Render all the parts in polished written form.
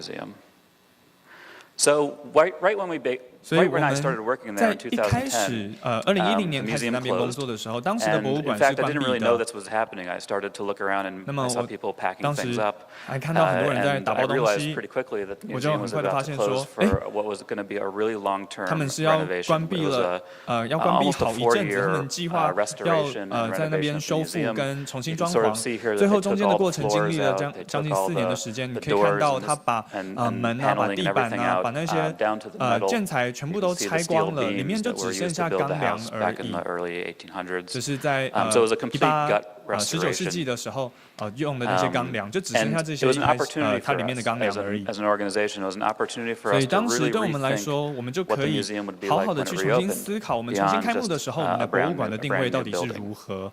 museum. So right when I started working there 在 in 一开始，2010 年 the 开始 museum 那边工 closed. 作的时候，当时的 And 博物 in 馆是 fact, I 关 didn't 闭 really know 的。 this was happening. I started to look around and 那么 I saw 我 people packing 当时 things up. 还看到很多人在 And 打 I 包东 realized 西， pretty quickly that the 我就 museum 很 was 快的 about 发 to 现 close 说， for what was going to be a really 他 long-term 们是要 renovation. 关闭 It was 了，要关闭 almost a 好一阵子，他 4-year 们计划要 restoration and 在那 renovation 边 of 修 the 复 museum. 跟重新 You 装 can sort 潢 of see here，that 最后 they 中 took 间的 all 过 the 程经历 floors 了 out. They 将 took 近 all 4年的 the 时间，你 the 可以看 doors 到 and 他把 门啊、把 paneling 地 and 板 everything 啊、 out 把那些 down to the metal. 建材全部 You 都 can see the 拆 steel 光了，里 beams 面就 that 只 were 剩 used 下 to build 钢 the 梁 house 而 back in 已。 the early 1800s. 只是在 So it was a complete gut 19世纪 restoration. 的时候用的那些钢梁，就只剩 And 下这 it 些 was an opportunity 它 for 里面的 us 钢 as 梁而已。 an organization. It was an opportunity for 所 us 以 to 当时 really 对我们来 rethink 说，我们就 what 可 the 以 museum would be 好 like 好的 when it 去重新 reopened, 思考，我们重新 beyond 开幕的 just 时候，我们的 a 博物 brand 馆的 new 定位到底是 building. 如何。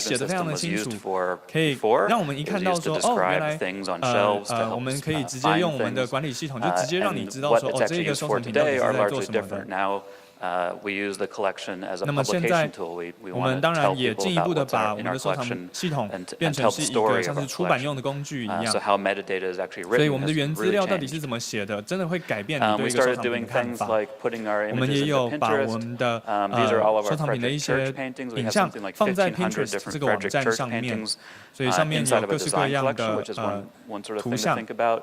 写得非常的 was 清楚 used for 可以 before. 让我们一 It 看 was 到 used to 说，原 describe 来 things on shelves to 我 help 们可以直接 find 用我们的 things. 管理系统，就直接让你 And 知道 what 说， it's 这 actually 个 used 收 for 藏品到底 today 是 are 在做 largely 什么的 different.。Now, we use the collection as a 那么现在 publication tool. We 我们 want 当 to 然 tell 也 people 进一 about 步的 what's 把 in 我们的 our 收藏 collection 系统 and 变 tell 成 the 是一 story 个 of 像是 our 出版用 collection. 的工具一 So 样。 how metadata is actually 所以 written 我们的 has 原资 really 料到底是 changed. 怎么写的，真的会改变你对 We 一个收 started 藏品 doing 的看 things 法。 like putting our 我们 images 也 into 有把我 Pinterest. 们的 These are all of 收 our 藏品的一 Frederick 些 Church paintings. We 影 have 像 something like 放在 1,500 Pinterest different 这个网 Frederick 站 Church 上面， paintings 所以上面 inside 有 of a 各式各 design 样 collection, 的 which is one sort of 图 thing to 像。 think about.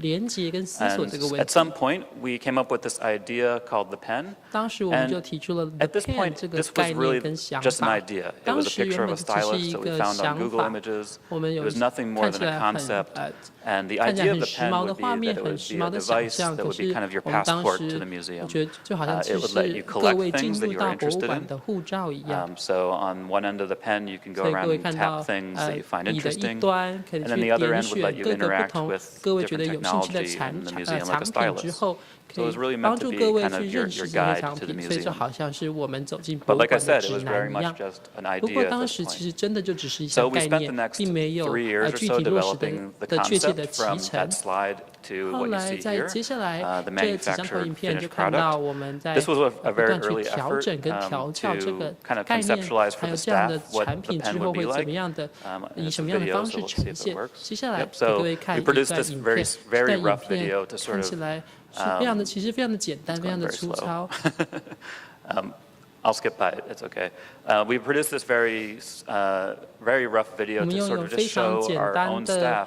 连接跟思索 And 这个问 at 题。 some point, we came up with this idea called the pen. 当时我们 And 就提出了 at the this pen point, 这个 this 概 was 念 really 跟想 just an 法。 idea. It 当 was a 时原 picture 本 of a 只是 stylus 一 that we 个 found on 想 Google 法， Images. 我们 It 有 was nothing more 看 than 起 a 来很 concept. And the 看起来 idea 很 of the 时 pen 髦的 would 画 be 面， that it 很 would 时 be a 髦的想 device 象。 that 可 would be 是 kind of your 我们当 passport to 时 the 我 museum. 觉得就好像 It 只 would let 是 you 各 collect 位进 things that 入 you 到 were 博物 interested 馆 in. 的护照一样。 So on one end of the pen, you can go 所以各 around 位 and 看到 tap things that you find 你的一 interesting. 端可以 And 去 then the other 点 end would let 选 you 各个不 interact 同 with 各位觉得 different 有兴趣的 technology 产 in the museum, like 产 a 品之 stylus. 后， So 可 it was 以 really 帮 meant to 助 be 各位 kind 去 of your 认识这些 guide 产 to the 品，所以就 museum. 好像是我们走进博 But 物 like I 馆的 said, it 指 was 南 very 一 much 样。 just an 不过 idea at 当 this 时其 point. 实真的就只是一 So 项 we 概 spent the 念， next 并没有 3 years or 具 so 体落实 developing the 的确切 concept 的 from 脐橙 that。slide to 后 what you 来 see 在 here, 接下来 the 这几张投 manufactured 影片就 finished 看到 product. 我们在 This was a 不 very 断去 early 调 effort 整跟调教这 to 个 kind of 概念， conceptualize 还 for 有 the 这样的 staff what 产 the 品 pen 之后 would be 会怎么 like. 样的， And 以 it's 什 a 么样的 video, 方 so 式 let's see 呈 if it 现。 works. 接下来 Yep, 给各 so 位看 we 一段 produced this 影 very, 片，这 very 段影 rough 片 video to sort 看起 of 来是非常的，其实非常的简单，非常的 very 粗 slow. 糙。 I'll skip by it. It's okay. We produced this very rough 我 video 们 to 拥 sort 有 of 非 just 常 show 简 our 单 own 的 staff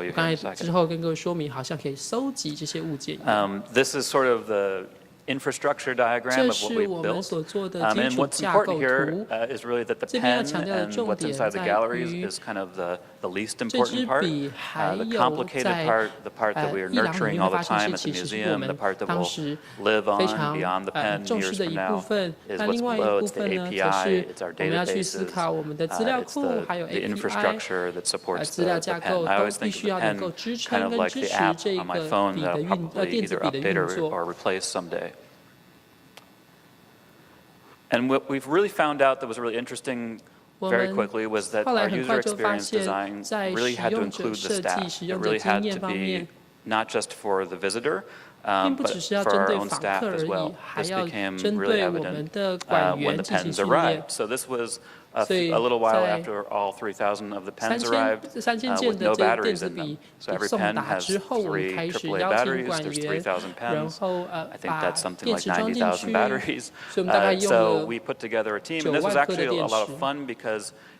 show you 刚 here in 才 a 之 second. 后跟各位说明，好像可以收集这些物件一样。 This is sort of the infrastructure diagram 这 of what 是 we 我们 built. 所做的基 And 础 what's 架构 important here 图。 is really that the 这边要 pen 强调的 and 重 what's 点 inside the 在 galleries 于 is kind of the least 这 important 支 part. 笔还 The 有 complicated 在 part, the part that we are 艺廊里 nurturing 面 all 会 the 发现 time 一些 at the 其实是我 museum, 们 the part that 当 will 时 live 非 on 常 beyond the pen 重视 years 的 from 一部 now 分。 is 那 what's 另外一 below. 部 It's the 分呢，则 API, 是 it's our 我们要去思 databases, 考我们的资料 it's 库，还有 the API。 infrastructure that supports 资料 the 架 pen. 构 I 都 always 必 think 须 of 要 the 能够 pen 支 kind 撑 of 跟 like 支 the 持 app 这 on my 个 phone 笔 that 的 I'll probably 电子 either 笔的 update 运作。 or replace someday. And what we've really found out that was really interesting 我 very 们 quickly was that 后来 our 很 user 快就发 experience 现， design 在 really 使 had to 用者 include the 设计、 staff. 使 It 用者 really 经 had 验 to 方 be 面， not just for the visitor, 并不 but 只是要 for 针 our 对 own 访 staff 客 as 而已， well. 还 This 要 became 针 really 对我们 evident 的管 when 员 the 进行 pens 训练。 arrived. So this was a 所以 little while 在 after all 3,000 of the pens 3000 arrived 件 with 的 no 这个电 batteries 子 in them. 笔 So every 送 pen 达 has 之后，我们 3开始 AAA 邀请 batteries. 管 There's 员， 3,000然 pens. 后 I think 把 that's something 电 like 池装进 90,000去。 batteries. 所以我们大概用 So 了 we put together a team, 9 and this was 万颗的 actually a 电 lot 池。 of fun because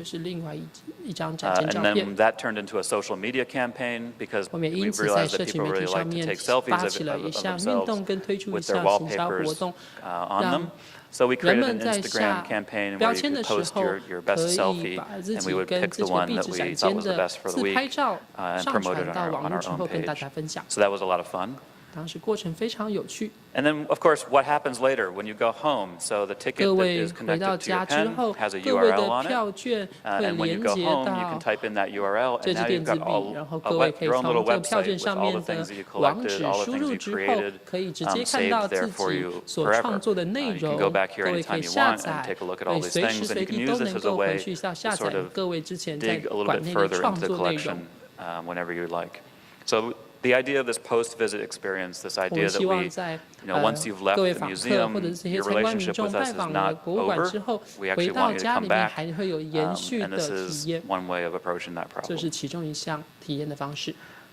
这是另外一张展件照 And 片 then。that turned into a social media campaign because 我们也 we 因此在 realized 社 that 群 people 媒体 really 上 like to 面 take selfies 发起了一 of 项运 themselves 动，跟推出一 with their 项行销活 wallpapers 动， on 让 them. So we 人 created 们 an 在 Instagram 下 campaign 标 where you 签的 could 时 post 候 your 可 best 以 selfie, 把自 and 己 we would 跟 pick 自 the 己的 one 壁 that 纸 we 展 thought 间 was the 的 best for the 自拍 week 照 and 上 promoted 传 on 到 our 网络之后 own 跟大 page. 家分享。 So that was a lot of fun. 当时过程非常有趣。 And then, of course, what happens later when you go home? So the ticket 各 that 位 is 回到 connected to your 家之 pen 后， has a 各位 URL 的 on 票 it. 券会 And when you 连 go 接 home, you 到 can type in that URL, 这 and 支 now 电 you've 子 got 币，然后 a 各位可以 your own 从 little 这个票 website 券 with 上 all 面 the 的 things that you 网 collected, 址 all 输 the things 入 you 之后 created, 可以直接看 saved 到 there 自 for 己 you 所 forever. 创作的内 You can 容， go back here 各位可 anytime 以 you 下 want and 载， take a look at 可 all 以 these 随 things, 时 and 随 you can 地 use 都 this 能 as a 够回 way 去到 to 下载 sort 你 of 各位之前在 dig a little 馆 bit 内的 further 创 into the 作内容 collection whenever you like. So the idea of this post-visit experience, this 我 idea 们 that 希望 we, 在 once you've 各 left 位 the 访客或者 museum, 是这些 your 参观民 relationship 众 with 拜 us is 访了 not 博物馆 over. 之后， We 回 actually 到 want you to 家里 come 面 back, 还会有延续 and 的 this 体 is 验， one way of approaching that 这 problem. 是其中一项体验的方式。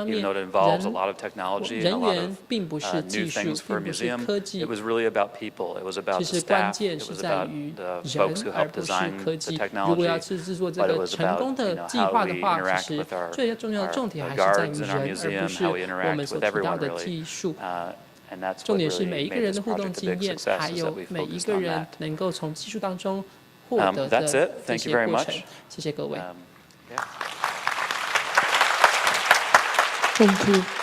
上面 even though it involves a lot of technology and a 人 lot 员 of 并不是 new 技术， things for a 并不是 museum, 科技 it，was really about people. It was about 其 the 实关 staff. 键 It 是 was 在 about 于 the 人 folks who， 而 helped 不是 design 科 the 技。如果要 technology. 制作这 But it 个 was 成 about 功的 how 计划 we 的话，其 interact 实 with our 最重要的重点还是在于 guards in 人， our 而 museum, 不是 how we 我 interact 们所 with 提到 everyone 的 really. 技术。 And that's 重 what 点是 really 每一个 made 人 this 的互动 project a 经 big 验， success 还 is 有 that we 每一 focused 个 on 人 that. 能够从技术当中获得 That's 的 it. 这 Thank you 些 very 过 much. 程。谢谢各位。Yeah. Thank you.